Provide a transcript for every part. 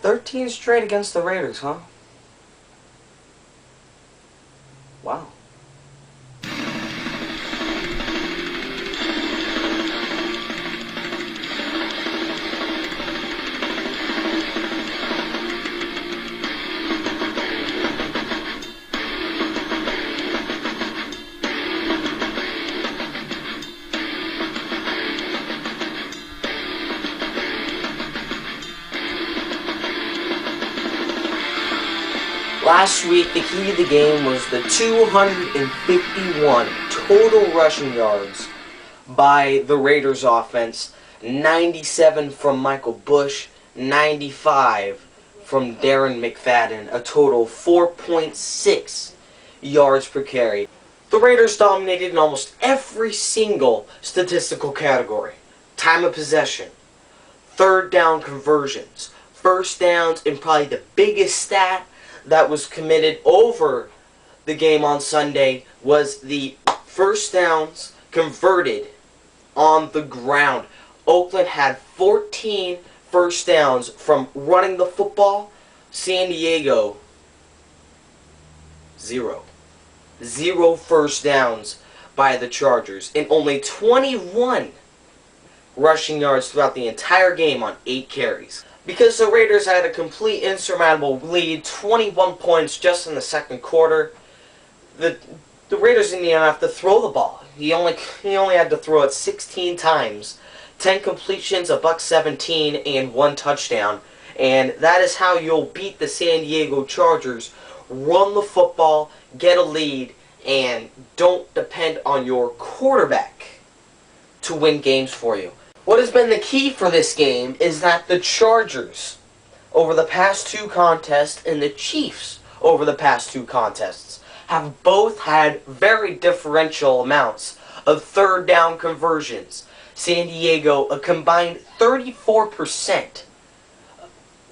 13 straight against the Raiders, huh? Wow. Last week, the key to the game was the 251 total rushing yards by the Raiders offense, 97 from Michael Bush, 95 from Darren McFadden, a total 4.6 yards per carry. The Raiders dominated in almost every single statistical category. Time of possession, third down conversions, first downs, and probably the biggest stat that was committed over the game on Sunday was the first downs converted on the ground. Oakland had 14 first downs from running the football. San Diego, 0. 0 first downs by the Chargers, and only 21 rushing yards throughout the entire game on 8 carries. Because the Raiders had a complete insurmountable lead, 21 points just in the second quarter, the Raiders didn't even have to throw the ball. He only had to throw it 16 times, 10 completions, $117, and 1 touchdown. And that is how you'll beat the San Diego Chargers. Run the football, get a lead, and don't depend on your quarterback to win games for you. What has been the key for this game is that the Chargers, over the past 2 contests, and the Chiefs, over the past 2 contests, have both had very differential amounts of third down conversions. San Diego, a combined 34%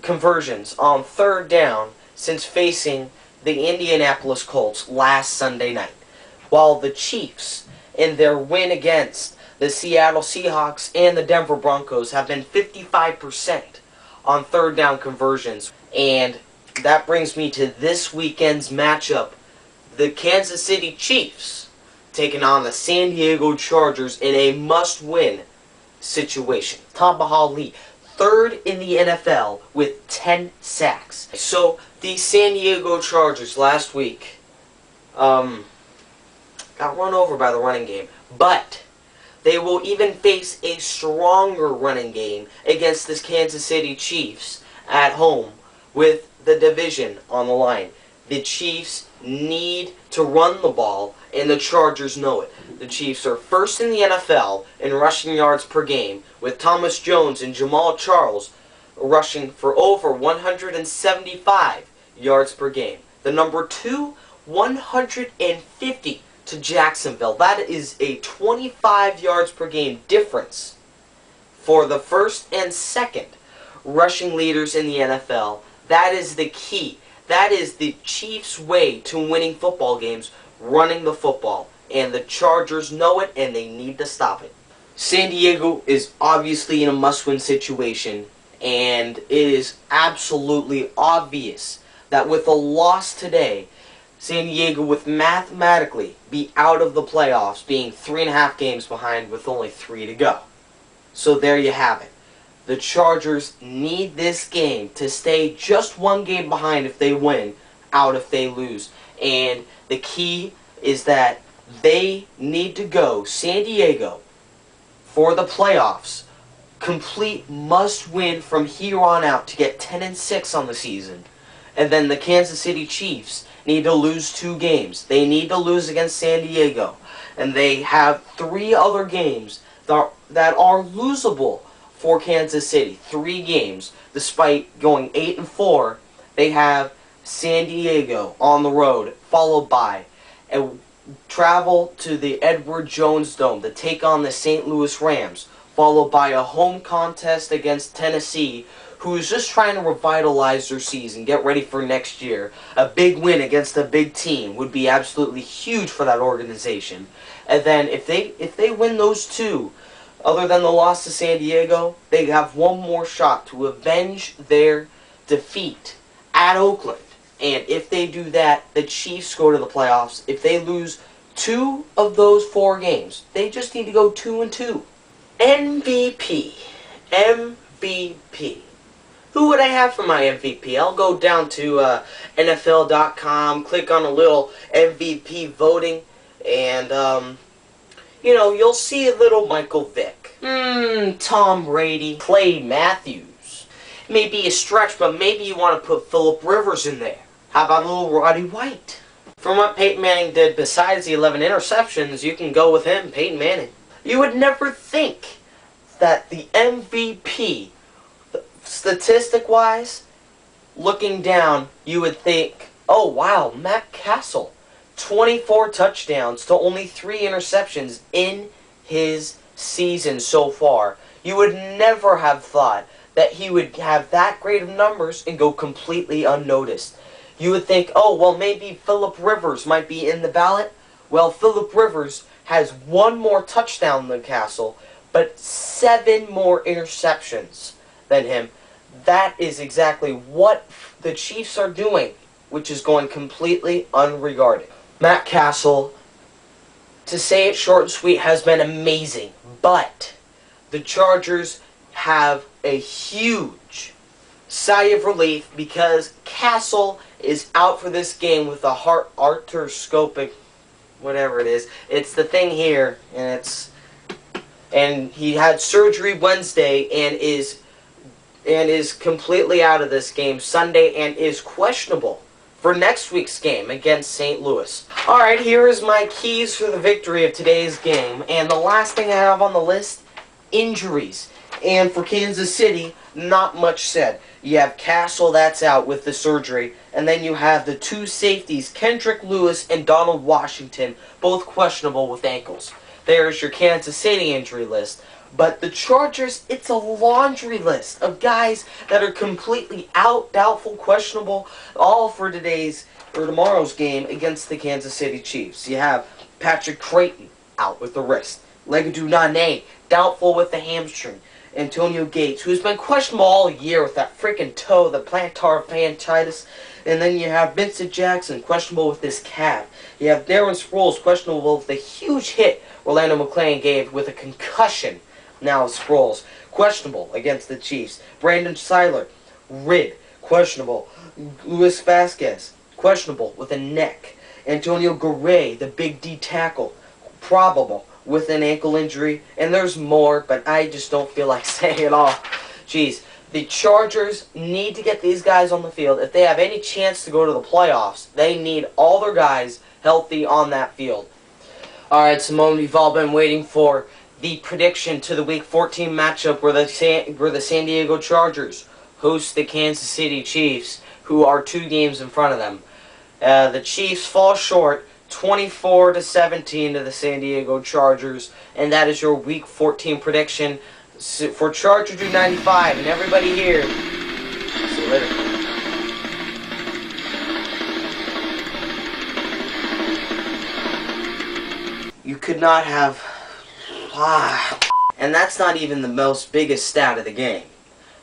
conversions on third down since facing the Indianapolis Colts last Sunday night, while the Chiefs, in their win against the Seattle Seahawks and the Denver Broncos, have been 55% on third down conversions. And that brings me to this weekend's matchup. The Kansas City Chiefs taking on the San Diego Chargers in a must-win situation. Tom Ali, 3rd in the NFL with 10 sacks. So the San Diego Chargers last week got run over by the running game, but they will even face a stronger running game against the Kansas City Chiefs at home with the division on the line. The Chiefs need to run the ball, and the Chargers know it. The Chiefs are 1st in the NFL in rushing yards per game, with Thomas Jones and Jamal Charles rushing for over 175 yards per game. The number 2, 150 to Jacksonville. That is a 25 yards per game difference for the 1st and 2nd rushing leaders in the NFL. That is the key. That is the Chiefs' way to winning football games, running the football. And the Chargers know it, and they need to stop it. San Diego is obviously in a must-win situation, and it is absolutely obvious that with a loss today, San Diego would mathematically be out of the playoffs, being 3.5 games behind with only 3 to go. So there you have it. The Chargers need this game to stay just 1 game behind if they win, out if they lose. And the key is that they need to go San Diego for the playoffs. Complete must-win from here on out to get 10-6 on the season. And then the Kansas City Chiefs need to lose 2 games. They need to lose against San Diego. And they have 3 other games that are losable for Kansas City. 3 games. Despite going 8-4, they have San Diego on the road, followed by a travel to the Edward Jones Dome to take on the St. Louis Rams, followed by a home contest against Tennessee, who is just trying to revitalize their season, get ready for next year. A big win against a big team would be absolutely huge for that organization. And then if they win those 2, other than the loss to San Diego, they have one more shot to avenge their defeat at Oakland. And if they do that, the Chiefs go to the playoffs. If they lose 2 of those 4 games, they just need to go 2-2. MVP. MVP. Who would I have for my MVP? I'll go down to NFL.com, click on a little MVP voting, and, you know, you'll see a little Michael Vick. Tom Brady. Clay Matthews. Maybe a stretch, but maybe you want to put Phillip Rivers in there. How about a little Roddy White? From what Peyton Manning did besides the 11 interceptions, you can go with him, Peyton Manning. You would never think that the MVP, statistic-wise, looking down, you would think, oh wow, Matt Castle, 24 touchdowns to only 3 interceptions in his season so far. You would never have thought that he would have that great of numbers and go completely unnoticed. You would think, oh, well, maybe Phillip Rivers might be in the ballot. Well, Phillip Rivers has 1 more touchdown than Castle, but 7 more interceptions than him. That is exactly what the Chiefs are doing, which is going completely unregarded. Matt Castle, to say it short and sweet, has been amazing, but the Chargers have a huge sigh of relief because Castle is out for this game with a heart arthroscopic, whatever it is. It's the thing here, and he had surgery Wednesday and is completely out of this game Sunday and is questionable for next week's game against St. Louis. Alright, here is my keys for the victory of today's game. And the last thing I have on the list, injuries. And for Kansas City, not much said. You have Castle, that's out with the surgery. And then you have the 2 safeties, Kendrick Lewis and Donald Washington, both questionable with ankles. There's your Kansas City injury list. But the Chargers, it's a laundry list of guys that are completely out, doubtful, questionable, all for tomorrow's game against the Kansas City Chiefs. You have Patrick Creighton out with the wrist. Legadou Nane, doubtful with the hamstring. Antonio Gates, who's been questionable all year with that freaking toe, the plantar fasciitis. And then you have Vincent Jackson, questionable with this calf. You have Darren Sproles, questionable with the huge hit Orlando McClain gave with a concussion. Now Sproles, questionable against the Chiefs. Brandon Seiler, rib, questionable. Luis Vasquez, questionable with a neck. Antonio Garay, the big D tackle, probable with an ankle injury. And there's more, but I just don't feel like saying it all. Jeez, the Chargers need to get these guys on the field. If they have any chance to go to the playoffs, they need all their guys healthy on that field. Alright, Simone, we've all been waiting for the prediction to the Week 14 matchup where the San Diego Chargers host the Kansas City Chiefs, who are 2 games in front of them. The Chiefs fall short 24-17 to the San Diego Chargers, and that is your Week 14 prediction for Charger 295. And everybody here, see you later. You could not have... And that's not even the biggest stat of the game.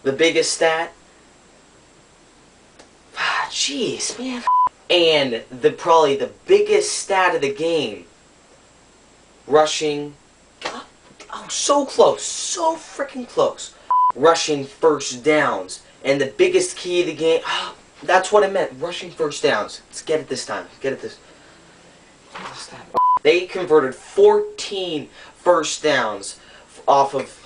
The biggest stat... Jeez, man. And probably the biggest stat of the game, rushing... Oh, so close. So freaking close. Rushing first downs. And the biggest key of the game... that's what I meant. Rushing first downs. Let's get it this time. Get it this time. They converted 14 first downs off of...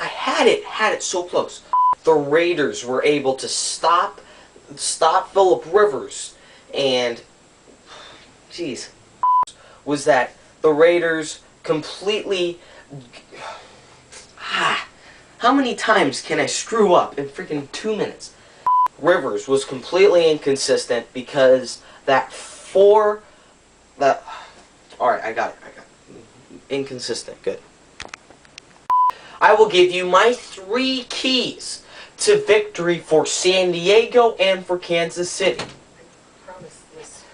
I had it so close. The Raiders were able to stop Phillip Rivers, and jeez, was that the Raiders completely... How many times can I screw up in freaking 2 minutes? Rivers was completely inconsistent because Alright, I got it. Inconsistent. Good. I will give you my 3 keys to victory for San Diego and for Kansas City. I promised this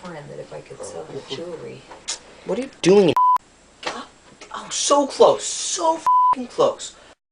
friend that if I could sell the jewelry... What are you doing? Oh, so close. So f***ing close.